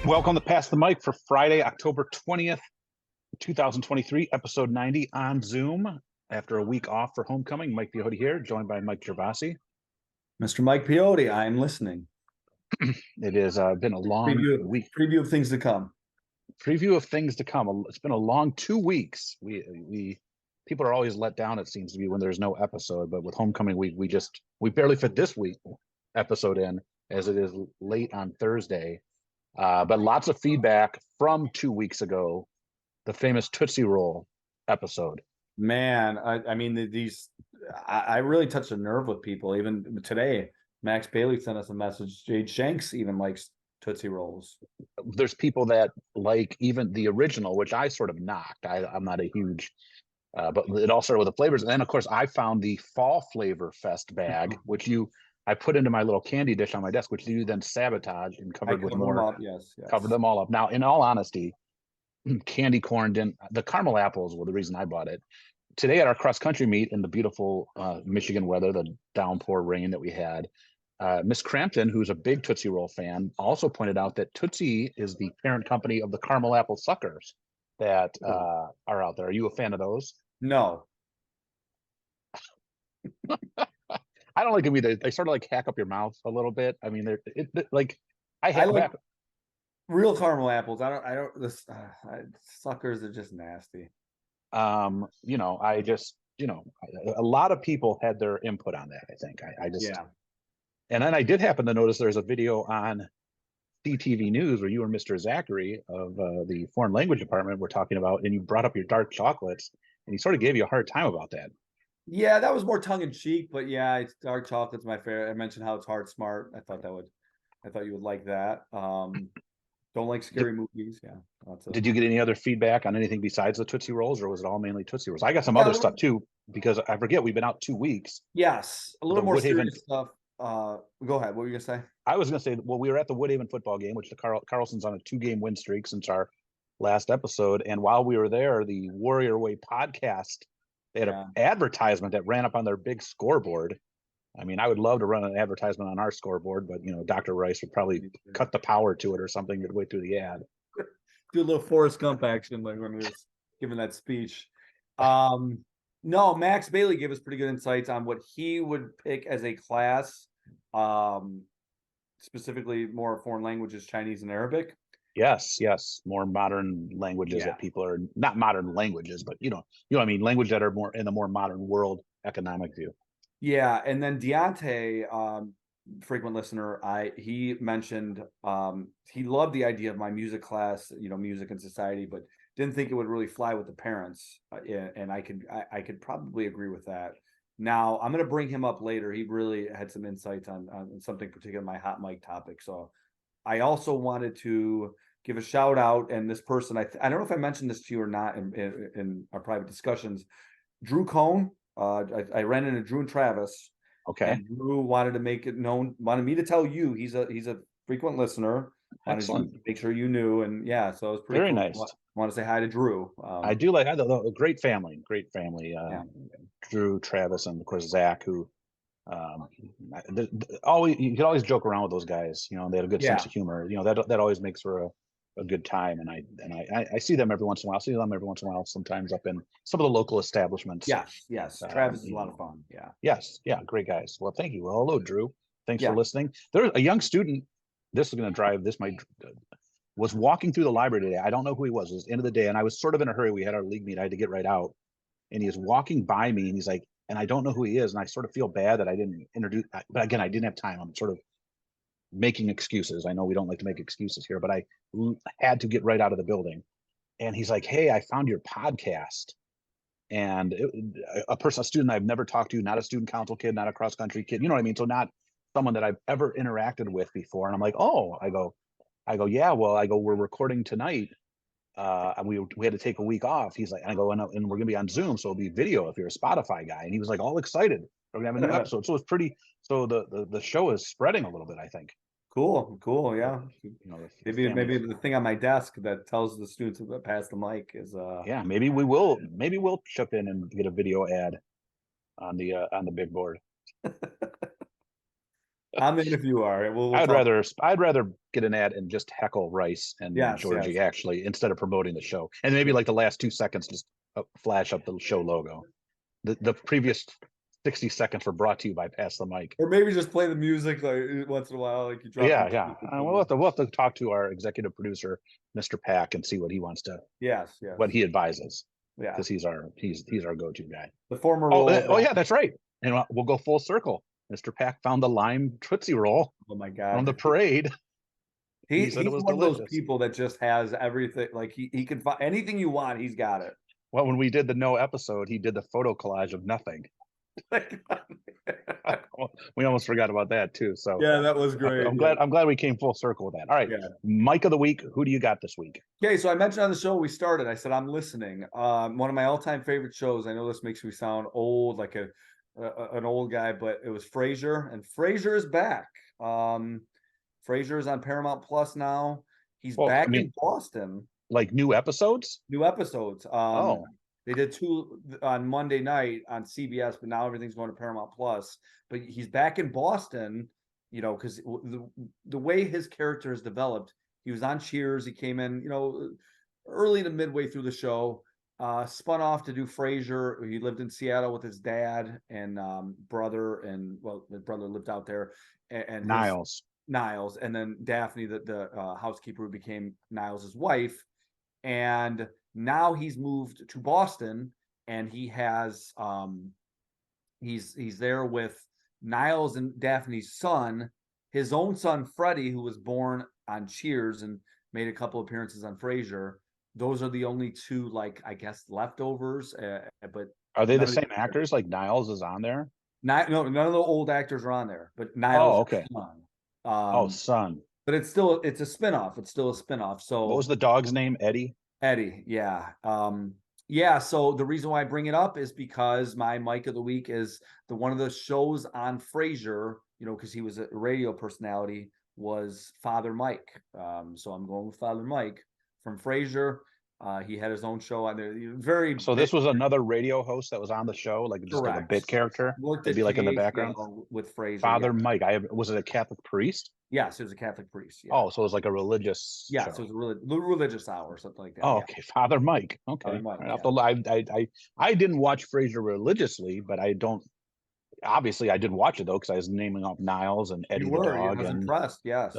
Welcome to Pass the Mic for Friday, October 20th, 2023, episode 90 on Zoom. After a week off for homecoming, Mike Piotti here, joined by Mike Gervasi. Mr. Mike Piotti, I'm listening. It has been a long week. Preview of things to come. Preview of things to come. It's been a long 2 weeks. We people are always let down, it seems to be, when there's no episode. But with homecoming week, we barely fit this week episode in, as it is late on Thursday. But lots of feedback from 2 weeks ago, the famous Tootsie Roll episode. Man, I mean, I really touched a nerve with people. Even today, Max Bailey sent us a message. Jade Shanks even likes Tootsie Rolls. There's people that like even the original, which I sort of knocked. I'm not a huge, but it all started with the flavors. And then, of course, I found the Fall Flavor Fest bag, which I put into my little candy dish on my desk, which you then sabotaged and covered with more. Yes. Covered them all up. Now, in all honesty, candy corn didn't. The caramel apples were the reason I bought it. Today at our cross country meet in the beautiful Michigan weather, the downpour rain that we had, Miss Crampton, who's a big Tootsie Roll fan, also pointed out that Tootsie is the parent company of the caramel apple suckers that are out there. Are you a fan of those? No. I don't like them either. They sort of like hack up your mouth a little bit. I mean, I like real caramel apples. Suckers are just nasty. A lot of people had their input on that. I think and then I did happen to notice there's a video on CTV News where you and Mr. Zachary of the foreign language department were talking about, and you brought up your dark chocolates, and he sort of gave you a hard time about that. Yeah, that was more tongue in cheek, but yeah, it's dark chocolate's my favorite. I mentioned how it's hard smart. I thought you would like that. Don't like scary movies. Yeah. Did you get any other feedback on anything besides the Tootsie Rolls, or was it all mainly Tootsie Rolls? I got some other stuff too, because I forget we've been out 2 weeks. Yes, a little more serious stuff. Go ahead. What were you gonna say? I was gonna say, well, we were at the Woodhaven football game, which the Carlson's on a 2-game win streak since our last episode. And while we were there, the Warrior Way podcast, they had an advertisement that ran up on their big scoreboard. I mean, I would love to run an advertisement on our scoreboard, but Dr. Rice would probably cut the power to it or something midway through the ad. Do a little Forrest Gump action like when he was giving that speech. No, Max Bailey gave us pretty good insights on what he would pick as a class, specifically more foreign languages, Chinese and Arabic. Yes, more modern languages that people are not modern languaes, but you know what I mean, language that are more in the more modern world economic view. Yeah, and then Deontay, frequent listener, he mentioned he loved the idea of my music class, music and society, but didn't think it would really fly with the parents. And I could probably agree with that. Now I'm going to bring him up later. He really had some insights on something particular, my hot mic topic. So I also wanted to give a shout out, and this person, I don't know if I mentioned this to you or not in our private discussions. Drew Cohn. I ran into Drew and Travis. Okay. And Drew wanted to make it known, wanted me to tell you he's a frequent listener. Excellent. To make sure you knew, and yeah, so it was pretty very cool. nice. I want to say hi to Drew. I do like a great family. Drew, Travis, and of course Zach, who always, you can always joke around with those guys. They have a good sense of humor. That always makes for a good time, and I see them every once in a while. I see them every once in a while, sometimes up in some of the local establishments. Yes. Travis is a lot of fun. Yeah. Yes. Yeah. Great guys. Well, thank you. Well, hello, Drew. Thanks for listening. There's a young student. This is going to drive this. Was walking through the library today. I don't know who he was. It was the end of the day, and I was sort of in a hurry. We had our league meet. I had to get right out, and he was walking by me, and he's like, and I don't know who he is, and I sort of feel bad that I didn't introduce. But again, I didn't have time. I'm sort of making excuses. I know we don't like to make excuses here, but I had to get right out of the building. And he's like, "Hey, I found your podcast." And a student I've never talked to, not a student council kid, not a cross country kid, you know what I mean? So not someone that I've ever interacted with before. And I'm like, "Oh," I go, "Yeah, well," I go, "we're recording tonight. And we had to take a week off." He's like, and I go, and we're gonna be on Zoom, so it'll be video if you're a Spotify guy. And he was like all excited. We're gonna have a new episode. So it's pretty. So the show is spreading a little bit, I think. Cool. Yeah. Maybe the thing on my desk that tells the students to pass the mic is maybe we'll chip in and get a video ad on the big board. I'm in if you are. We'll I'd talk. rather get an ad and just heckle Rice and Yes, Georgie yes, actually instead of promoting the show. And maybe yeah. like the last 2 seconds just flash up the show logo. The previous 60 seconds were brought to you by Pass the Mic. Or maybe just play the music like once in a while, like you drop. Yeah, yeah. We'll have to talk to our executive producer, Mr. Pack, and see what he wants to, Yes, yes, what he advises, yeah. because he's our go-to guy. The former Oh, role. oh yeah, that's right. And we'll go full circle. Mr. Pack found the lime Tootsie Roll Oh my from God. the parade. He said it He's was one of those delicious. people that just has everything. Like he can find anything you want, he's got it. Well, when we did the no episode, he did the photo collage of nothing. We almost forgot about that too. So Yeah, that was great. I'm Yeah. glad we came full circle with that. All right, Yeah. Mike of the week. Who do you got this week? Okay, so I mentioned on the show we started. I said I'm listening. One of my all-time favorite shows. I know this makes me sound old, like an old guy, but it was Frasier, and Frasier is back. Frasier is on Paramount Plus now. He's Well, I back mean, in Boston. like new episodes. New episodes. Oh, They did 2 on Monday night on CBS, but now everything's going to Paramount Plus. But he's back in Boston, because the way his character is developed, he was on Cheers. He came in, early to midway through the show, spun off to do Frasier. He lived in Seattle with his dad and brother, and his brother lived out there, and his Niles. And then Daphne, the housekeeper who became Niles' wife, and now he's moved to Boston, and he has he's there with Niles and Daphne's son, his own son Freddie, who was born on Cheers and made a couple appearances on Frasier. Those are the only two, like, I guess, leftovers. But Are they the same actors? Like Niles is on there? No, none of the old actors are on there, but Niles' Oh, okay. son. Son. But it's a spinoff. It's still a spinoff. So What was the dog's name? Eddie. Eddie, yeah. Yeah, so the reason why I bring it up is because my Mike of the week is one of the shows on Frasier, because he was a radio personality, was Father Mike. So I'm going with Father Mike from Frasier. He had his own show on there. Very So this was another radio host that was on the show, like just like a bit character. Worked Maybe at like in the background. with Frasier. Father Mike. Was it a Catholic priest? Yes, it was a Catholic priest. Yeah. Oh, so it was like a religious. Yeah, show. So it was a religious hour or something like that. Oh, okay. Father Mike. Okay. Father Mike, I didn't watch Frasier religiously, but I don't. Obviously, I did watch it though because I was naming off Niles and Eddie the dog. I was impressed. Yes.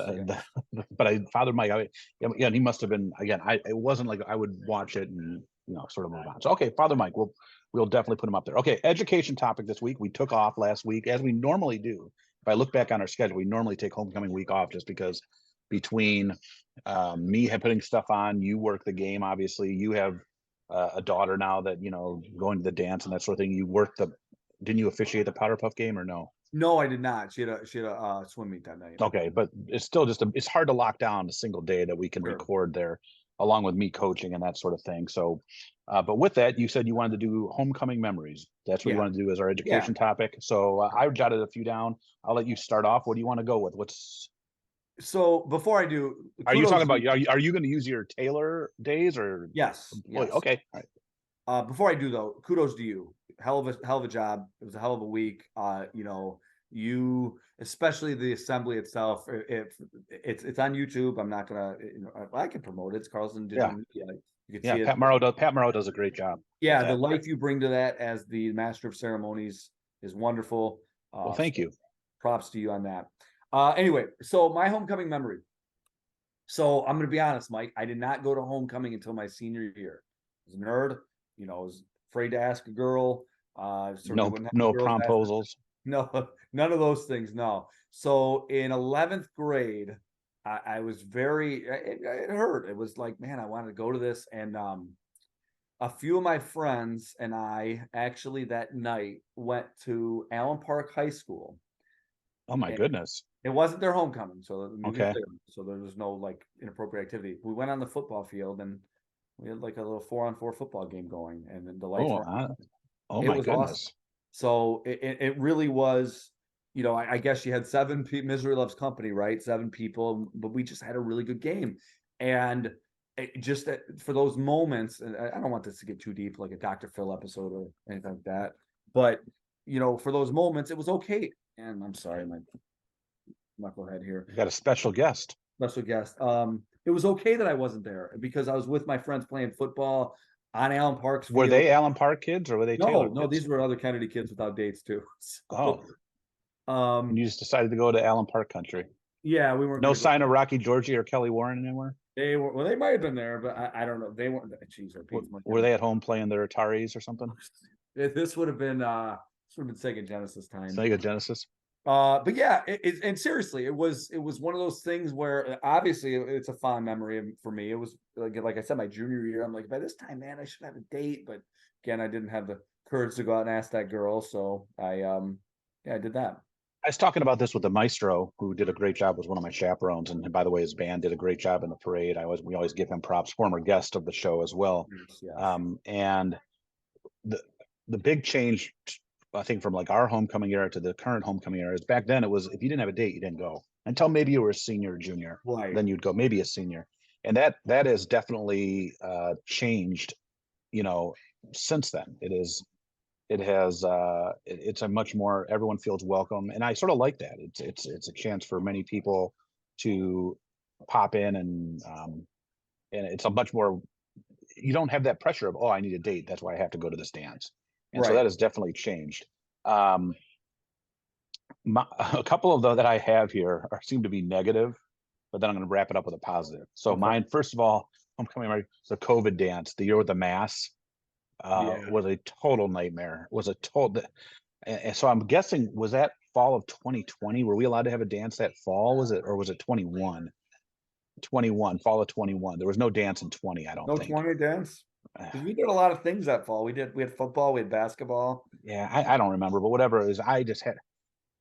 But Father Mike, yeah, he must have been again. It wasn't like I would watch it and sort of move on. So okay, Father Mike, we'll definitely put him up there. Okay, education topic this week. We took off last week as we normally do. If I look back on our schedule, we normally take homecoming week off just because between me putting stuff on, you work the game. Obviously, you have a daughter now that going to the dance and that sort of thing. You work Didn't you officiate the Powder Puff game or no? No, I did not. She had a swim meet that night. Okay, but it's still it's hard to lock down a single day that we can record there, along with me coaching and that sort of thing. So, but with that, you said you wanted to do homecoming memories. That's what you want to do as our education topic. So I jotted a few down. I'll let you start off. What do you want to go with? So before I do, are you talking about? Are you going to use your Taylor days or? Yes. Okay. All right. Before I do though, kudos to you. Hell of a job. It was a hell of a week. You, especially the assembly itself, it's on YouTube. I'm not gonna, I can promote it. It's Carlson Digital Media. You can see it. Pat Morrow does a great job. Yeah, the life you bring to that as the master of ceremonies is wonderful. Well, thank you. Props to you on that. Anyway, so my homecoming memory. So I'm going to be honest, Mike. I did not go to homecoming until my senior year. I was a nerd. I was afraid to ask a girl. No promposals. No, none of those things. No. So in 11th grade, I was it hurt. It was like, man, I wanted to go to this. And a few of my friends and I actually that night went to Allen Park High School. Oh my goodness. It wasn't their homecoming. So so there was no like inappropriate activity. We went on the football field and we had like a little 4-on-4 football game going, and then the lights were on. Oh my goodness. Awesome. So it really was, I guess you had 7 people, Misery Loves Company, right? 7 people, but we just had a really good game. And just for those moments, and I don't want this to get too deep, like a Dr. Phil episode or anything like that, but, for those moments, it was okay. And I'm sorry, my knucklehead here. You got a special guest. Special guest. It was okay that I wasn't there because I was with my friends playing football on Allen Park's Were field. they Allen Park kids or were they Taylor No, kids? these were other Kennedy kids without dates too. Oh, So, and you just decided to go to Allen Park country. yeah, we weren't No gonna go. sign of Rocky Georgie or Kelly Warren anywhere? They were, well, they might have been there, but I don't know. They weren't. Jeez, Were they at home playing their Ataris or something? This would have been Sega Genesis time. Sega Genesis. But yeah, and seriously, it was one of those things where obviously it's a fond memory for me. It was like I said, my junior year. I'm like, by this time, man, I should have a date. But again, I didn't have the courage to go out and ask that girl, so I did that. I was talking about this with the maestro, who did a great job, was one of my chaperones, and by the way, his band did a great job in the parade. We always give him props. Former guest of the show as well. Yes. And the big change, I think, from like our homecoming era to the current homecoming era is back then it was if you didn't have a date, you didn't go until maybe you were a senior or junior. Right. Then you'd go, maybe a senior, and that has definitely changed. Since then it's a much more, everyone feels welcome, and I sort of like that. It's a chance for many people to pop in, and it's a much more, you don't have that pressure of, oh, I need a date, that's why I have to go to this dance. And so that has definitely changed. A couple of those that I have here seem to be negative, but then I'm going to wrap it up with a positive. So mine, first of all, homecoming, the COVID dance, the year with the mass, was a total nightmare. And so I'm guessing, was that fall of 2020? Were we allowed to have a dance that fall? Or was it 21? 21, fall of 21. There was no dance in 20, I don't think. No 20 dance? Because we did a lot of things that fall. We had football, we had basketball. Yeah, I don't remember, but whatever it is, I just had,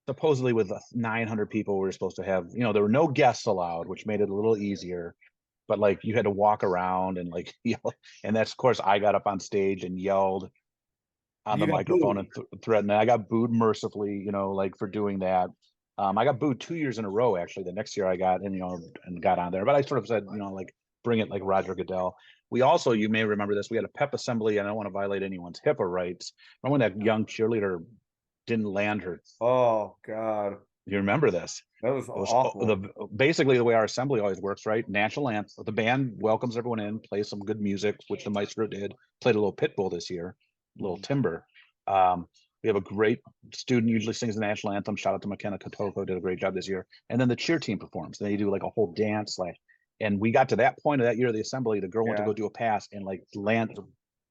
supposedly with 900 people, we were supposed to have, there were no guests allowed, which made it a little easier. But like you had to walk around and like yell, and that's, of course, I got up on stage and yelled on the microphone and threatened. I got booed mercifully, like for doing that. I got booed 2 years in a row. Actually, the next year I got and got on there, but I sort of said, like, bring it, like Roger Goodell. We also, you may remember this, we had a pep assembly, and I don't want to violate anyone's HIPAA rights. Remember when that young cheerleader didn't land her? Oh God. You remember this? That was awful. Basically the way our assembly always works, right? National anthem. The band welcomes everyone in, plays some good music, which the maestro did. Played a little Pitbull this year, a little Timber. We have a great student usually sings the national anthem. Shout out to McKenna Kotoko, did a great job this year. And then the cheer team performs. Then you do like a whole dance, and we got to that point of that year of the assembly. The girl went to go do a pass and like land,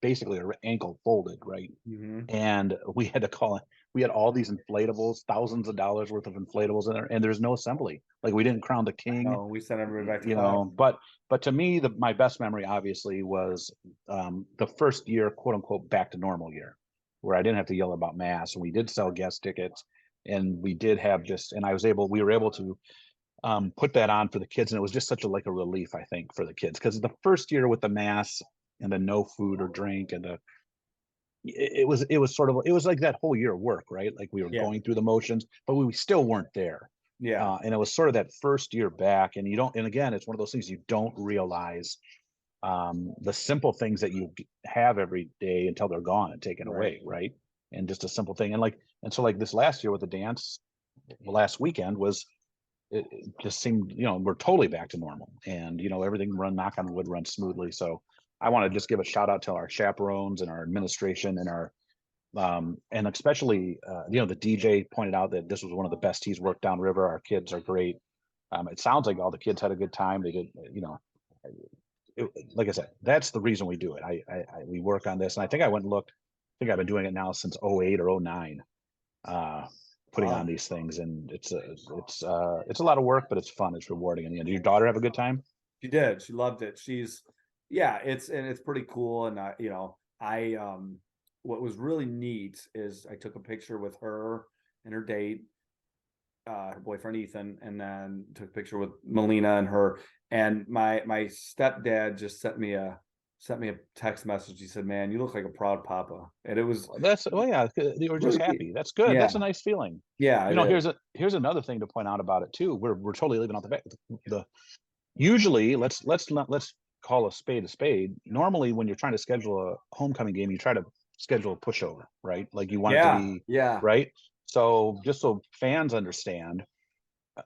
basically her ankle folded, right? And we had to call it. We had all these inflatables, thousands of dollars worth of inflatables in there, and there's no assembly. Like, we didn't crown the king. No, we sent everybody back to class. But to me, my best memory obviously was the first year, quote unquote, back to normal year, where I didn't have to yell about mass, and we did sell guest tickets, and we did have and we were able to put that on for the kids, and it was just such a relief, I think, for the kids, because the first year with the mass and the no food or drink and it was like that whole year of work, right? Like we were going through the motions, but we still weren't there. And it was sort of that first year back, and again, it's one of those things you don't realize the simple things that you have every day until they're gone and taken away, right? And just a simple thing, and so this last year with the dance, last weekend it just seemed, we're totally back to normal, and everything knock on wood, runs smoothly. So I want to just give a shout out to our chaperones and our administration and our and especially the DJ pointed out that this was one of the best he's worked downriver. Our kids are great. It sounds like all the kids had a good time. They did, like I said, that's the reason we do it. We work on this, and I think I went and looked. I think I've been doing it now since 08 or 09, putting on these things, and it's a lot of work, but it's fun. It's rewarding. And did your daughter have a good time? She did. She loved it. It's pretty cool. And what was really neat is I took a picture with her and her date, her boyfriend Ethan, and then took a picture with Melina and her. And my stepdad just sent me a text message. He said, "Man, you look like a proud papa." And it was you were just happy. That's good. Yeah. That's a nice feeling. Yeah. Here's another thing to point out about it too. We're totally leaving out usually let's call a spade. Normally, when you're trying to schedule a homecoming game, you try to schedule a pushover, right? Like you want it to be right. So just so fans understand,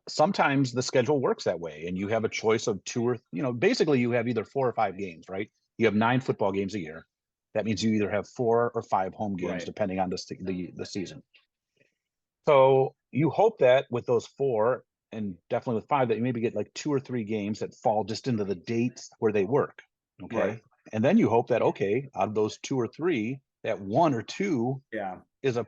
sometimes the schedule works that way, and you have a choice of two or basically you have either 4 or 5 games, right? You have 9 football games a year. That means you either have 4 or 5 home games, Right. depending on the season. So you hope that with those four, and definitely with five, that you maybe get like 2 or 3 games that fall just into the dates where they work. Right. Okay. And then you hope that, okay, out of those 2 or 3, that 1 or 2 Yeah. is a,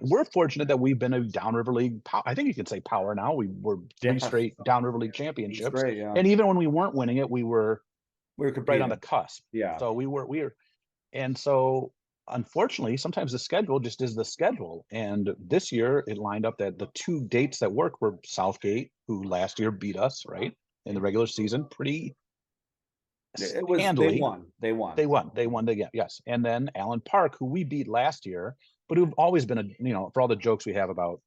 we're fortunate that we've been a Downriver League. I think you can say power now. We were 3 Yeah. straight Downriver League It's championships. great. Yeah. And even when we weren't winning it, we were We were right on the competing. cusp. Yeah. So and so unfortunately, sometimes the schedule just is the schedule. And this year it lined up that the 2 dates that worked were Southgate, who last year beat us, right, in the regular season, pretty It was, they handily. won. They won. They won again, yes. And then Allen Park, who we beat last year, but who've always been for all the jokes we have about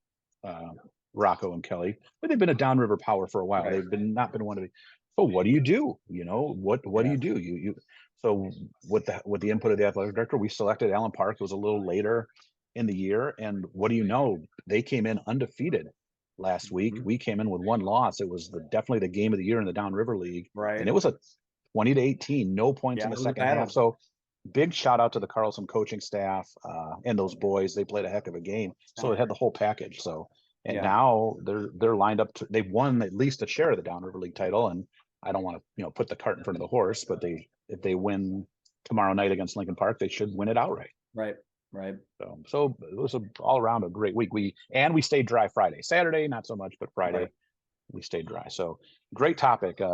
uh, Rocco and Kelly, but they've been a downriver power for a while. Right. They've been not been one of the. So what do you do? What do Yeah. you do? So with the input of the athletic director, we selected Allen Park. It was a little later in the year, and what do you know? They came in undefeated last week. Mhm. We came in with 1 loss. It was definitely the game of the year in the Downriver League, and Right. it was a 20-18, no points Yeah. in the It was a second half. battle. So big shout out to the Carlson coaching staff and those boys. They played a heck of a game. So it had the whole package. So and Yeah. now they're lined up to, they've won at least a share of the Downriver League title. And I don't want to put the cart in front of the horse, but if they win tomorrow night against Lincoln Park, they should win it outright. Right. Right. So it was all around a great week. We stayed dry Friday, Saturday not so much, but Friday. Right. We stayed dry. So great topic. Is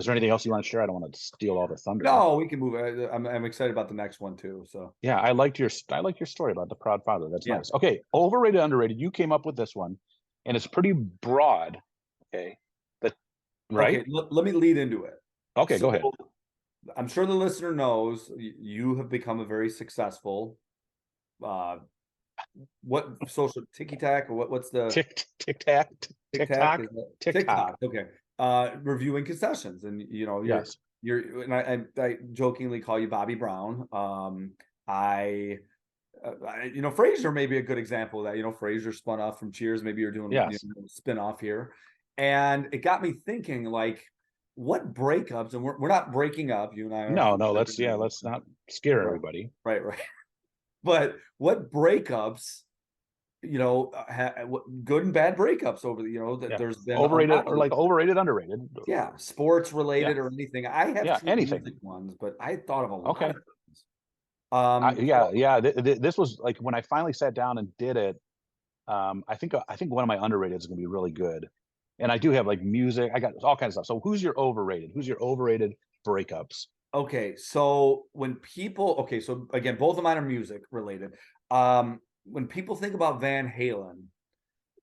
there anything else you want to share? I don't want to steal all the thunder. No, we can move. I'm excited about the next one too. So Yeah, I liked your story about the proud father. That's yeah. nice. Okay, overrated, underrated. You came up with this one, and it's pretty broad. Okay, that right? Okay. Let me lead into it. Okay, So go ahead. I'm sure the listener knows you have become a very successful uh what social ticky tack or what's the TikTok, TikTok? TikTok, Is that TikTok. TikTok? Okay. Reviewing concessions, and Yes. and I jokingly call you Bobby Brown. I Frasier may be a good example of that. Frasier spun off from Cheers. Maybe you're doing Yes. a spin off here, and it got me thinking like, what breakups? And we're not breaking up. You and I No, are. no. Let's not scare Right, everybody. right, right. But what breakups? Good and bad breakups over that Yeah. there's been a Overrated lot or of. like overrated, underrated. Yeah, sports Yeah. related or anything. I have Yeah. two Anything. music ones, but I thought of a lot Okay. of things. So, Yeah. This was like when I finally sat down and did it. I think one of my underrated is going to be really good, and I do have like music. I got all kinds of stuff. So who's your overrated? Who's your overrated breakups? okay, so so again, both of mine are music related. When people think about Van Halen,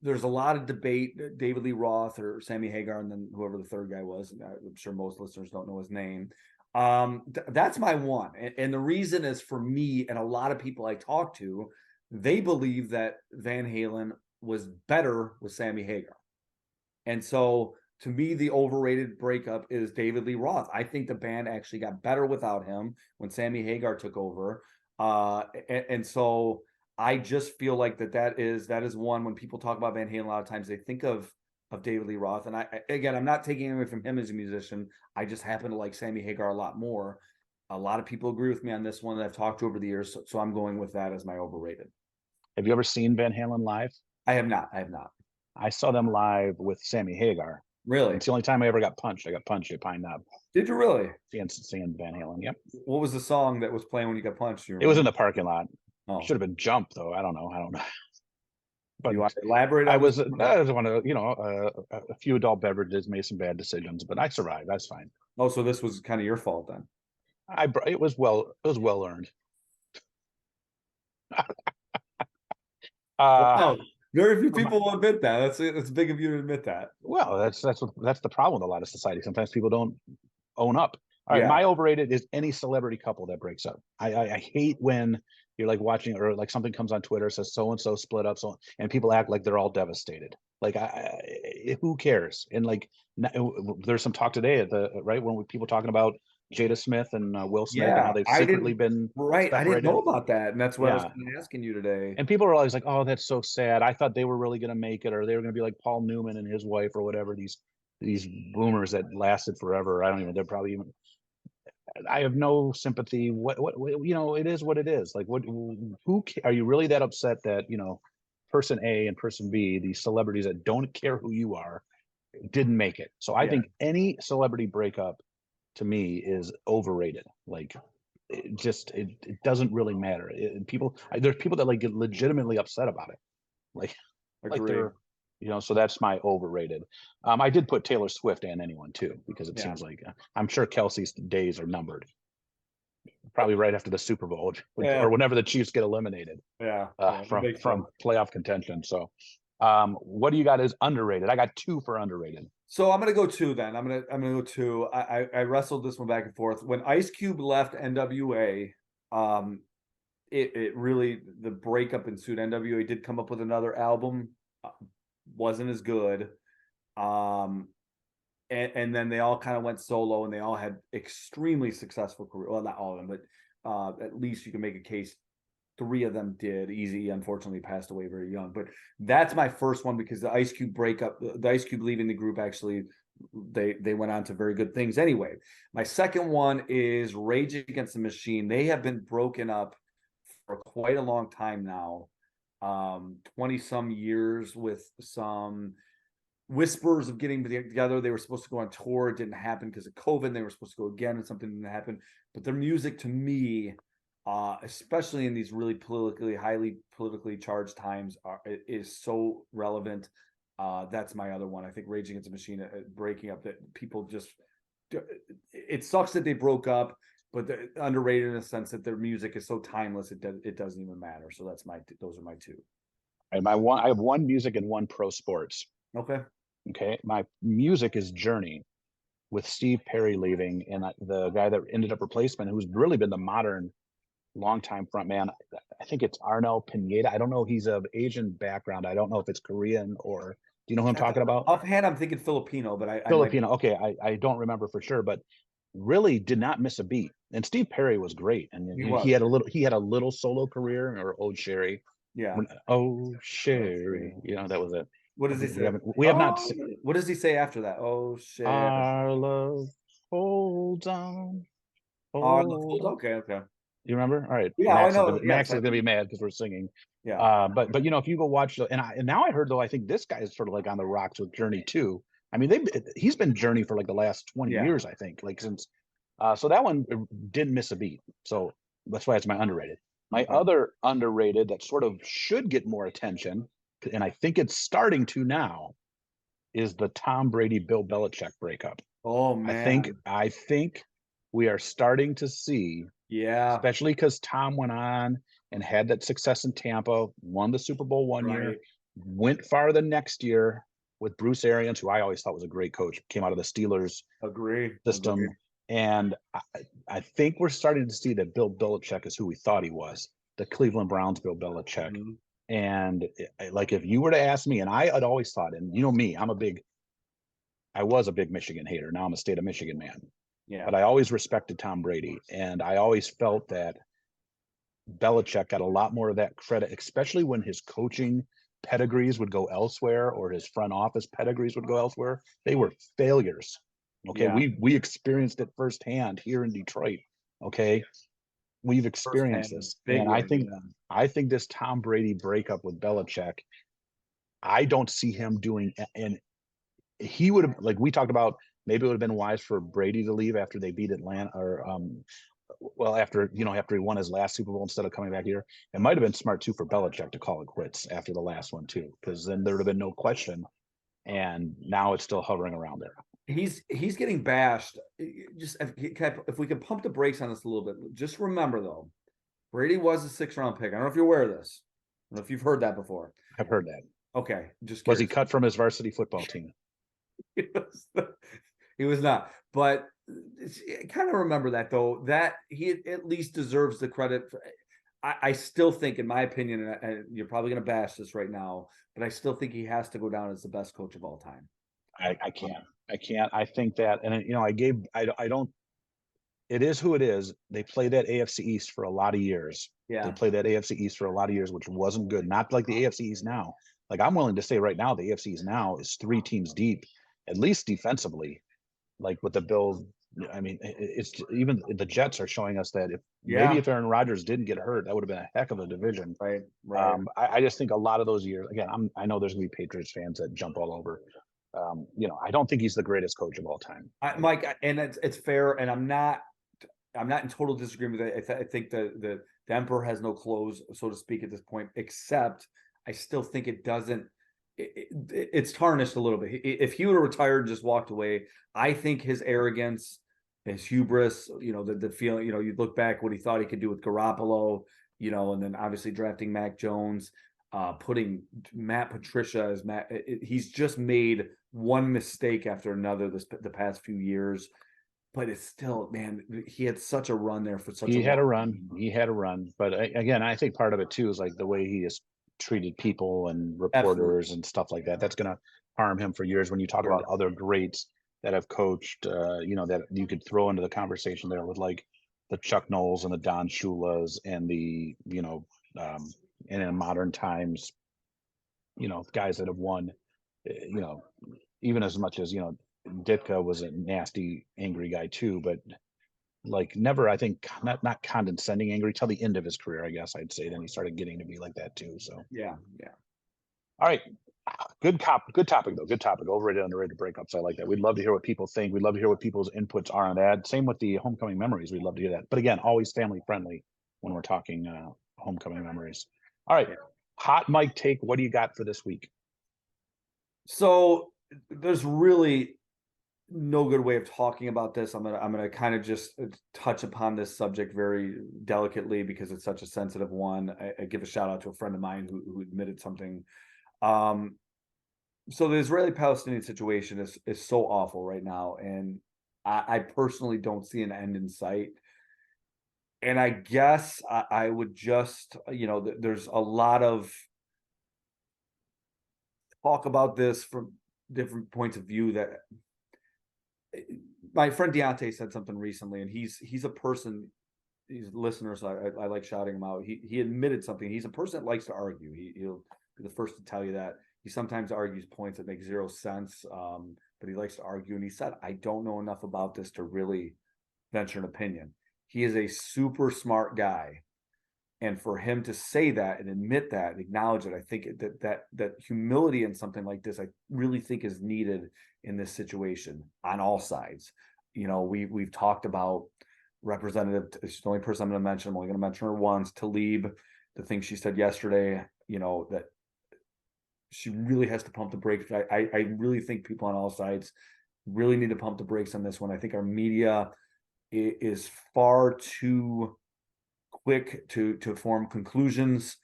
there's a lot of debate, David Lee Roth or Sammy Hagar, and then whoever the third guy was. I'm sure most listeners don't know his name. That's my one. And the reason is for me and a lot of people I talk to, they believe that Van Halen was better with Sammy Hagar. And so to me, the overrated breakup is David Lee Roth. I think the band actually got better without him when Sammy Hagar took over. And so I just feel like that is one. When people talk about Van Halen, a lot of times they think of David Lee Roth. And I'm not taking away from him as a musician. I just happen to like Sammy Hagar a lot more. A lot of people agree with me on this one that I've talked to over the years. So I'm going with that as my overrated. Have you ever seen Van Halen live? I have not. I have not. I saw them live with Sammy Hagar. Really? It's the only time I ever got punched. I got punched at Pine Knob. Did you really? Seeing Van Halen. Yep. What was the song that was playing when you got punched? It was in the parking lot. Oh. Should have been Jump though. I don't know. But you want to elaborate on I was one of a few adult beverages, made some bad decisions, but I survived. That's fine. Oh, so this was kind of your fault then. It was well earned. Wow. Very few people will admit that. It's big of you to admit that. Well, that's the problem with a lot of society. Sometimes people don't own up. All right, Yeah. my overrated is any celebrity couple that breaks up. I hate when you're like watching or like something comes on Twitter says so and so split up, and people act like they're all devastated. Like who cares? And like there's some talk today at the right when people talking about Jada Smith and Will Smith, and how Yeah, they've I secretly didn't. been Right, I didn't separated. know about that, and that's what I was Yeah. kind of asking you today. And people are always like, "Oh, that's so sad. I thought they were really going to make it, or they were going to be like Paul Newman and his wife, or whatever." These boomers that lasted forever. I don't even. They're probably even. I have no sympathy. What it is what it is. Like, what? Who are you really that upset that person A and person B, these celebrities that don't care who you are, didn't make it? So I Yeah, think any celebrity breakup to me is overrated. Like, it doesn't really matter. There's people that like get legitimately upset about it. Like like agree. they're so that's my overrated. I did put Taylor Swift and anyone too, because it Yeah, seems like I'm sure Kelsey's days are numbered. Probably right after the Super Bowl, or yeah, whenever the Chiefs get eliminated yeah. It makes from sense. playoff contention. So what do you got as underrated? I got two for underrated. So I'm gonna go two then. I'm gonna go two. I wrestled this one back and forth. When Ice Cube left NWA, um, it really, the breakup ensued. NWA did come up with another album, uh, wasn't as good. Um, and then they all kind of went solo, and they all had extremely successful career. Well, not all of them, but at least you can make a case three of them did. Easy, unfortunately, passed away very young. But that's my first one, because the Ice Cube breakup, the Ice Cube leaving the group, actually, they went on to very good things. Anyway, my second one is Rage Against the Machine. They have been broken up for quite a long time now. 20 some years, with some whispers of getting together. They were supposed to go on tour. It didn't happen because of COVID. They were supposed to go again, and something didn't happen. But their music, to me, especially in these really highly politically charged times, is so relevant. That's my other one. I think Rage Against the Machine, breaking up, that people just, it sucks that they broke up, but they're underrated in the sense that their music is so timeless, it doesn't even matter. So those are my two. And I have one music and one pro sports. Okay. Okay, my music is Journey, with Steve Perry leaving, and the guy that ended up replacement, who's really been the modern longtime frontman. I think it's Arnel Pineda. I don't know. He's of Asian background. I don't know if it's Korean or. Do you know who I'm talking about? Offhand, I'm thinking Filipino, but I might be. Filipino. Okay, I don't remember for sure, but really did not miss a beat. And Steve Perry was great, and He he was. had a little solo career, or Old Sherry. Yeah. Oh Sherry, that was it. What does he We say? haven't we have not. Oh, what does he say after that? Oh shit. Our love holds on, Oh, hold on. okay, okay. You remember? All right. Yeah, I know. Max Yes, is gonna be mad because we're singing. yeah, But if you go watch and now I heard, though, I think this guy is sort of like on the rocks with Journey too. I mean, he's been Journey for like the last 20 yeah. years, I think, like since. So that one didn't miss a beat. So that's why it's my underrated. My Okay. other underrated that sort of should get more attention, and I think it's starting to now, is the Tom Brady Bill Belichick breakup. Oh I think man. I think we are starting to see, Yeah. especially because Tom went on and had that success in Tampa, won the Super Bowl one year, Right. went far the next year with Bruce Arians, who I always thought was a great coach, came out of the Steelers Agree. Agree. system. And I think we're starting to see that Bill Belichick is who we thought he was, the Cleveland Browns Bill Belichick. Mhm. And like, if you were to ask me, and I had always thought, and you know me, I was a big Michigan hater. Now I'm a state of Michigan man. Yeah. But I always respected Tom Brady, and I always felt that Belichick got a lot more of that credit, especially when his coaching pedigrees would go elsewhere, or his front office pedigrees would go elsewhere. They were failures. Okay, Yeah. we experienced it firsthand here in Detroit. Okay, we've First experienced hand. this, Big and way. Yeah. I think this Tom Brady breakup with Belichick, I don't see him doing, and he would have, like we talked about, maybe it would have been wise for Brady to leave after they beat Atlanta, or well, after he won his last Super Bowl instead of coming back here. It might have been smart too for Belichick to call it quits after the last one too, because then there would have been no question. And now it's still hovering around there. He's getting bashed. Just if we could pump the brakes on this a little bit. Just remember though, Brady was a 6th round pick. I don't know if you're aware of this. I don't know if you've heard that before. I've heard that. Okay, just Was he curious. cut from his varsity football team? He was not, but kind of remember that though, that he at least deserves the credit. I still think, in my opinion, and you're probably going to bash this right now, but I still think he has to go down as the best coach of all time. I can't. I think that, and I don't. it is who it is. They played that AFC East for a lot of years. They Yeah, played that AFC East for a lot of years, which wasn't good. Not like the AFC East now. Like I'm willing to say right now, the AFC East now is 3 teams deep, at least defensively. Like with the Bills, I mean, it's even the Jets are showing us that yeah, if Aaron Rodgers didn't get hurt, that would have been a heck of a division. right, right. I just think a lot of those years. Again, I know there's gonna be Patriots fans that jump all over. I don't think he's the greatest coach of all time. Mike, and it's fair, and I'm not in total disagreement with it. I think the emperor has no clothes, so to speak, at this point. Except, I still think it doesn't. It's tarnished a little bit. If he would have retired and just walked away, I think his arrogance, his hubris, the feeling, you look back what he thought he could do with Garoppolo, and then obviously drafting Mac Jones, putting Matt Patricia as Matt. He's just made one mistake after another the past few years. But it's still, man, he had such a run there for such a He had a long run. time. He had a run. But again, I think part of it too is like the way he has treated people and Absolutely. reporters and stuff like that. That's going to harm him for years. When you talk Yeah. about other greats that have coached, that you could throw into the conversation there with like the Chuck Knowles and the Don Shulas and and in modern times, guys that have won, you know, even as much as, Ditka was a nasty, angry guy too, but like never, I think not condescending angry till the end of his career, I guess I'd say. Then he started getting to be like that too. So, Yeah. Yeah. all right. Good topic though. Good topic. Overrated, underrated breakups. I like that. We'd love to hear what people think. We'd love to hear what people's inputs are on that. Same with the homecoming memories. We'd love to hear that. But again, always family friendly when we're talking homecoming memories. All right. Yeah. Hot mic take. What do you got for this week? So there's really no good way of talking about this. I'm gonna kind of just touch upon this subject very delicately because it's such a sensitive one. I give a shout out to a friend of mine who admitted something. Um, so the Israeli-Palestinian situation is so awful right now, and I personally don't see an end in sight. And I guess I would just, there's a lot of talk about this from different points of view that my friend Deontay said something recently, and he's a person. He's a listener, so I like shouting him out. He admitted something. He's a person that likes to argue. He'll be the first to tell you that. He sometimes argues points that make zero sense, but he likes to argue. And he said, "I don't know enough about this to really venture an opinion." He is a super smart guy, and for him to say that and admit that and acknowledge it, I think that humility in something like this, I really think is needed in this situation on all sides. We've talked about representative. She's the only person I'm going to mention. I'm only going to mention her once. Talib, the thing she said yesterday, that she really has to pump the brakes. I really think people on all sides really need to pump the brakes on this one. I think our media is far too quick to form conclusions.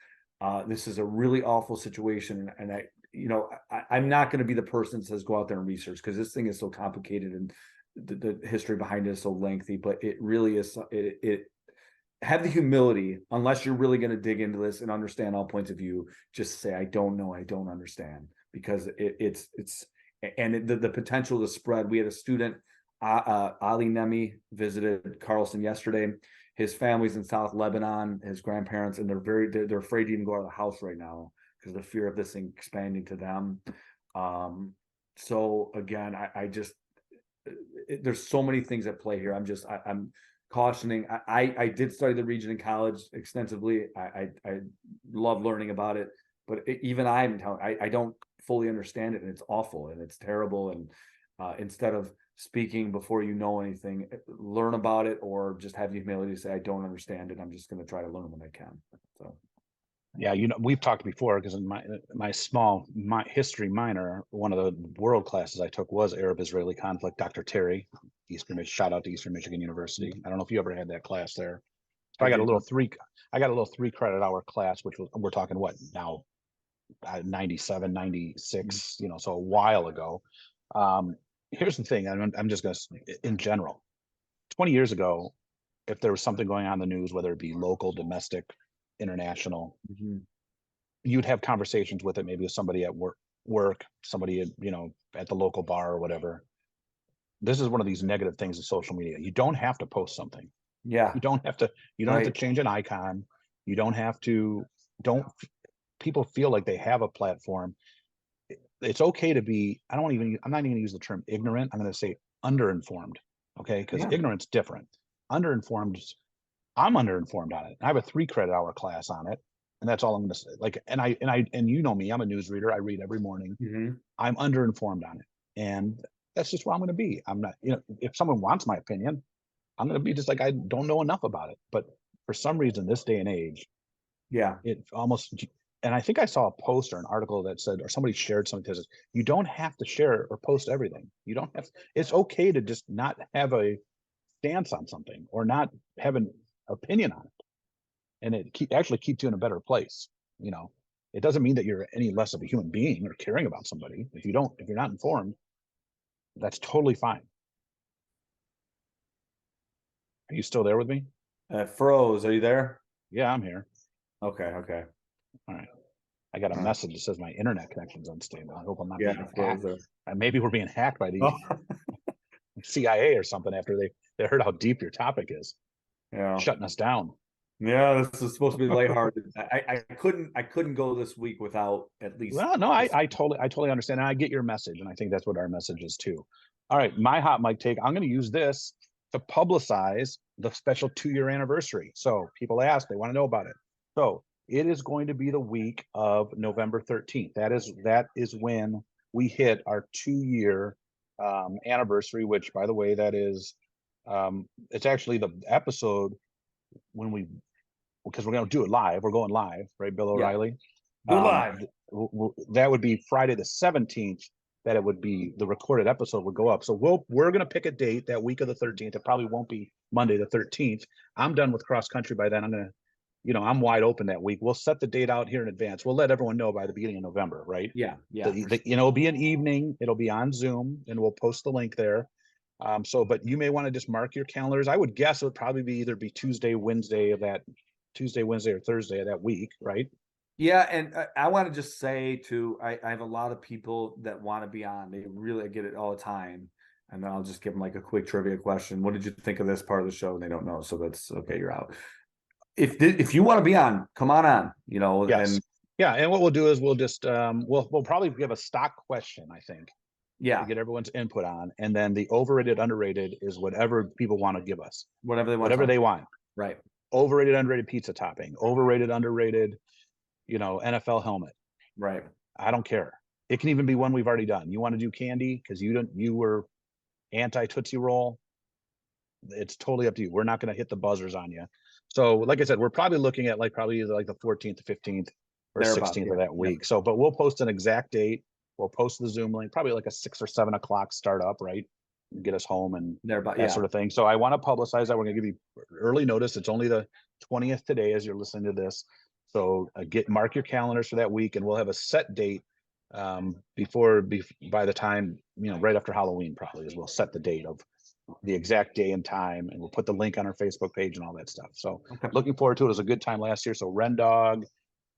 This is a really awful situation, and I'm not going to be the person that says go out there and research because this thing is so complicated and the history behind it is so lengthy. But it really is. It have the humility, unless you're really going to dig into this and understand all points of view. Just say I don't know, I don't understand, because it's and the potential to spread. We had a student, Ali Nemi, visited Carlson yesterday. His family's in South Lebanon, his grandparents, and they're afraid to even go out of the house right now because of the fear of this thing expanding to them. So again, I just there's so many things at play here. I'm cautioning. I did study the region in college extensively. I love learning about it, but even I'm telling I don't fully understand it, and it's awful and it's terrible. And instead of speaking before you know anything, learn about it, or just have the humility to say I don't understand it. I'm just going to try to learn when I can. So Yeah, we've talked before because in my history minor, one of the world classes I took was Arab-Israeli conflict. Dr. Terry, shout out to Eastern Michigan University. I don't know if you ever had that class there. So I I got a did. little I got a little 3 credit hour class, which we're talking what now, 97, 96, so a while ago. Here's the thing. I'm just going to, in general, 20 years ago, if there was something going on in the news, whether it be local, domestic, international, you'd have conversations with it, maybe with somebody at work, somebody at the local bar or whatever. this is one of these negative things of social media. You don't have to post something. Yeah. You don't have to Right. change an icon. You don't have to, don't people feel like they have a platform. It's okay to be, I'm not even gonna use the term ignorant. I'm gonna say underinformed. Okay. Because Yeah. ignorant's different. Underinformed, I'm underinformed on it. I have a 3 credit hour class on it. And that's all I'm gonna say. Like, and you know me, I'm a news reader. I read every morning. Mhm. I'm underinformed on it. And that's just where I'm gonna be. I'm not, if someone wants my opinion, I'm gonna be just like, I don't know enough about it. But for some reason, this day and age, Yeah. it almost, and I think I saw a post or an article that said, or somebody shared something that says, you don't have to share or post everything. You don't have, it's okay to just not have a stance on something or not have an opinion on it. And it actually keeps you in a better place. You know, it doesn't mean that you're any less of a human being or caring about somebody. If you're not informed, that's totally fine. Are you still there with me? Froze. Are you there? Yeah, I'm here. Okay. Okay. All right. I got a All right. message that says my internet connection's unstable. I hope I'm not Yeah. being Froze hacked. there. Maybe we're being hacked by the Oh. CIA or something after they heard how deep your topic is, Yeah. shutting us down. Yeah. This is supposed to be lighthearted. I couldn't go this week without at least. Well, no, I totally understand. And I get your message. And I think that's what our message is too. All right. My hot mic take, I'm going to use this to publicize the special 2-year anniversary. So people ask, they want to know about it. So it is going to be the week of November 13th. That is when we hit our 2-year anniversary, which, by the way, that is it's actually the episode when because we're going to do it live. We're going live, right, Bill Yeah. O'Reilly? Go live. That would be Friday the 17th. That it would be the recorded episode would go up. So we're going to pick a date that week of the 13th. It probably won't be Monday the 13th. I'm done with cross country by then. I'm going to, I'm wide open that week. We'll set the date out here in advance. We'll let everyone know by the beginning of November, right? Yeah. Yeah. It'll be an evening. It'll be on Zoom, and we'll post the link there. But you may want to just mark your calendars. I would guess it would probably be either Tuesday, Wednesday, or Thursday of that week, right? Yeah, and I want to just say too, I have a lot of people that want to be on. They really get it all the time, and then I'll just give them like a quick trivia question. What did you think of this part of the show? And they don't know, so that's okay. You're out. If you want to be on, come on. Yes. And yeah, and what we'll do is we'll just we'll probably give a stock question, I think, yeah, to get everyone's input on, and then the overrated, underrated is whatever people want to give us, whatever they want. Right. Overrated, underrated pizza topping, overrated, underrated, NFL helmet. Right. I don't care. It can even be one we've already done. You want to do candy because you were anti Tootsie Roll. It's totally up to you. We're not going to hit the buzzers on you. So, like I said, we're probably looking at probably either the 14th, 15th, or 16th of that week. Yeah. So, but we'll post an exact date. We'll post the Zoom link, probably like a 6 or 7 o'clock startup, right? Get us home and that sort of thing. So I want to publicize that. We're going to give you early notice. It's only the 20th today as you're listening to this. So mark your calendars for that week, and we'll have a set date by the time, right after Halloween probably is we'll set the date of the exact day and time, and we'll put the link on our Facebook page and all that stuff. So looking forward to it. It was a good time last year. So Ren Dog,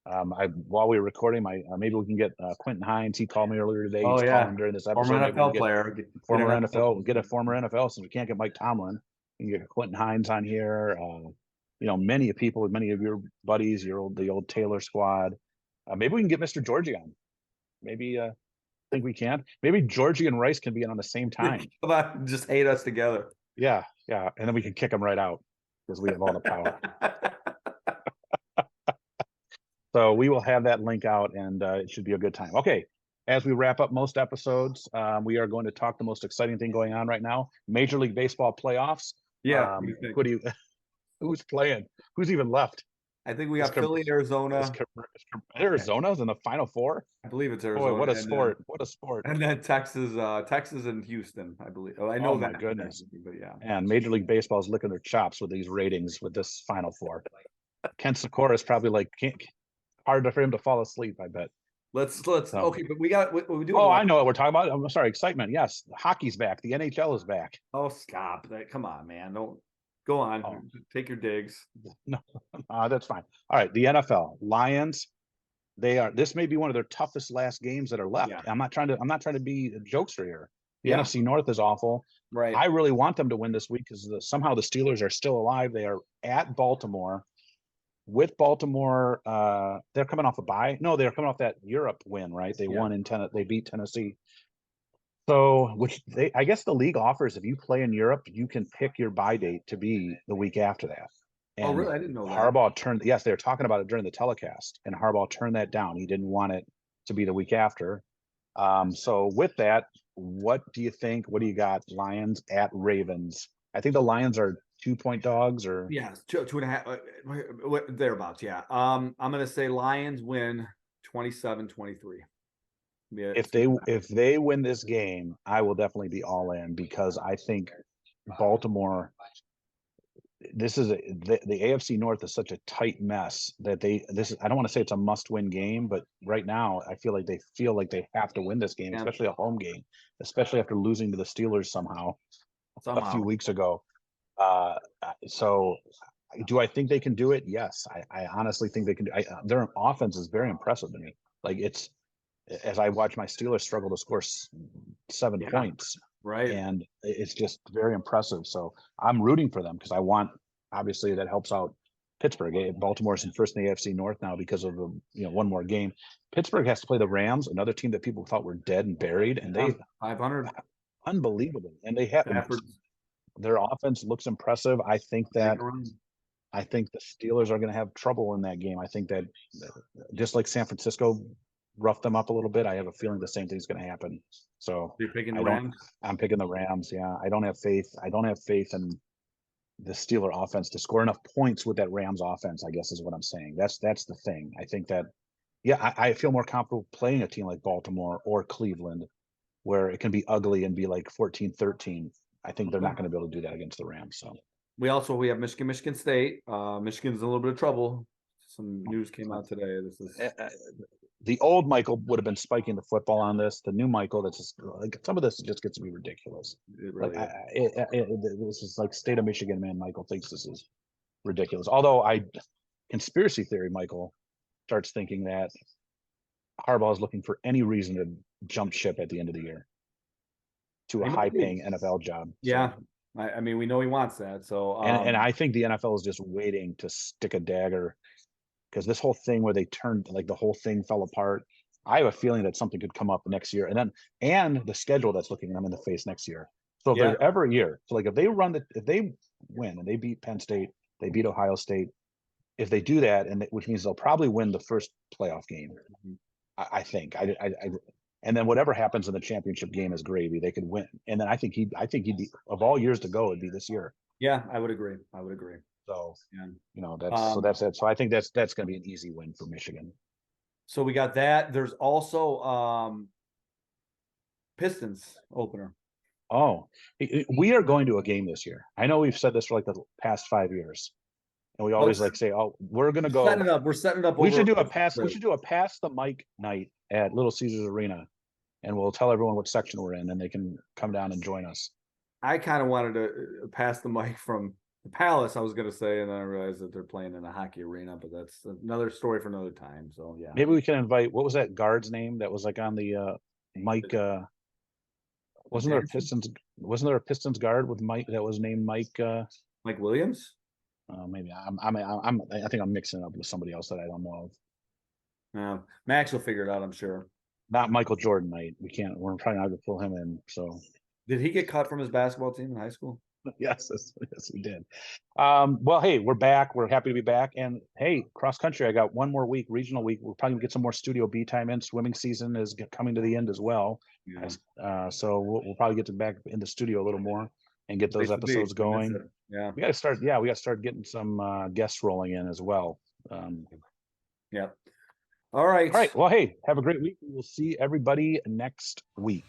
while we were recording, maybe we can get Quentin Hines. He called me earlier today. He's calling during this episode. Former NFL player, former NFL. Get a former NFL since we can't get Mike Tomlin. You can get Quentin Hines on here. Many people, many of your buddies, the old Taylor squad. Maybe we can get Mr. Georgie on. Maybe I think we can. Maybe Georgie and Rice can be on the same time. Come on, just hate us together. Yeah, and then we can kick them right out because we have all the power. So we will have that link out, and it should be a good time. Okay, as we wrap up most episodes, we are going to talk the most exciting thing going on right now: Major League Baseball playoffs. Yeah. Who's playing? Who's even left? I think we got Philly, Arizona. Arizona's in the Final Four. I believe it's Arizona. Boy, what a sport! What a sport! And then Texas and Houston, I believe. Oh, I know that. My goodness! But yeah. And Major League Baseball is licking their chops with these ratings with this Final Four. Ken Sikora is probably hard for him to fall asleep, I bet. Let's okay, but we do. Oh, I know what we're talking about. I'm sorry, excitement. Yes, hockey's back. The NHL is back. Oh, stop that! Come on, man. Don't go on. Oh. Take your digs. No, that's fine. All right, the NFL Lions. This may be one of their toughest last games that are left. Yeah. I'm not trying to be a jokester here. The Yeah. NFC North is awful. Right. I really want them to win this week because somehow the Steelers are still alive. They are at Baltimore. With Baltimore, they're coming off a bye. No, they're coming off that Europe win, right? They won in They beat Tennessee. So, I guess the league offers, if you play in Europe, you can pick your bye date to be the week after that. Oh, And really? I didn't know that. Harbaugh turned, yes, they were talking about it during the telecast, and Harbaugh turned that down. He didn't want it to be the week after. So with that, what do you think? What do you got? Lions at Ravens. I think the Lions are 2-point dogs, or yes, 2.5, thereabouts. Yeah. I'm gonna say Lions win 27-23. Yeah, if they win this game, I will definitely be all in, because I think Baltimore. This is the AFC North is such a tight mess that I don't want to say it's a must-win game, but right now I feel like they have to win this game, especially a home game, especially after losing to the Steelers somehow. A few weeks ago. So do I think they can do it? Yes, I honestly think they can. Their offense is very impressive to me. Like, it's, as I watch my Steelers struggle to score 7 points, right, and it's just very impressive. So I'm rooting for them because I want, obviously, that helps out Pittsburgh. Baltimore's in first in the AFC North now because of one more game. Pittsburgh has to play the Rams, another team that people thought were dead and buried, and they 500, unbelievable, and they have their offense looks impressive. I think the Steelers are going to have trouble in that game. I think that just like San Francisco roughed them up a little bit, I have a feeling the same thing's going to happen. So you're picking the Rams? I'm picking the Rams. Yeah, I don't have faith in the Steeler offense to score enough points with that Rams offense, I guess is what I'm saying. That's the thing. I think that, I feel more comfortable playing a team like Baltimore or Cleveland, where it can be ugly and be like 14-13. I think they're not going to be able to do that against the Rams. So we have Michigan State. Michigan's in a little bit of trouble. Some news came out today. This is the old Michael would have been spiking the football on this. The new Michael, that's just like, some of this just gets to be ridiculous. It really this is like state of Michigan man. Michael thinks this is ridiculous. Although conspiracy theory Michael starts thinking that Harbaugh is looking for any reason to jump ship at the end of the year to a high-paying NFL job. Yeah, so, I mean, we know he wants that. So, and I think the NFL is just waiting to stick a dagger, because this whole thing where they turned, like, the whole thing fell apart. I have a feeling that something could come up next year, and the schedule that's looking them in the face next year. So if there's ever a year, so like if they win and they beat Penn State, they beat Ohio State, if they do that, which means they'll probably win the first playoff game. I think. And then whatever happens in the championship game is gravy. They could win, and then I think he'd be, of all years to go, it'd be this year. Yeah, I would agree. So that's it. So I think that's going to be an easy win for Michigan. So we got that. There's also Pistons opener. Oh, we are going to a game this year. I know we've said this for like the past 5 years, and we always say, "Oh, we're going to go." We're setting it up. We should do a pass. We should do a pass the mic night at Little Caesars Arena, and we'll tell everyone what section we're in, and they can come down and join us. I kind of wanted to pass the mic from the Palace, I was going to say, and then I realized that they're playing in a hockey arena, but that's another story for another time. So yeah, maybe we can invite, what was that guard's name that was like on the Mike? Wasn't there a Pistons guard with Mike that was named Mike? Mike Williams? Maybe I think I'm mixing it up with somebody else that I don't know of. Max will figure it out, I'm sure. Not Michael Jordan, mate. We're trying not to pull him in. So did he get cut from his basketball team in high school? Yes, we did. Well, hey, we're back. We're happy to be back. And hey, cross country, I got one more week, regional week. We'll probably get some more Studio B time in. Swimming season is coming to the end as well. Yeah. So we'll probably get back in the studio a little more and get those episodes going. Yeah, we got to start getting some guests rolling in as well. Yeah. All right. Well, hey, have a great week. We will see everybody next week.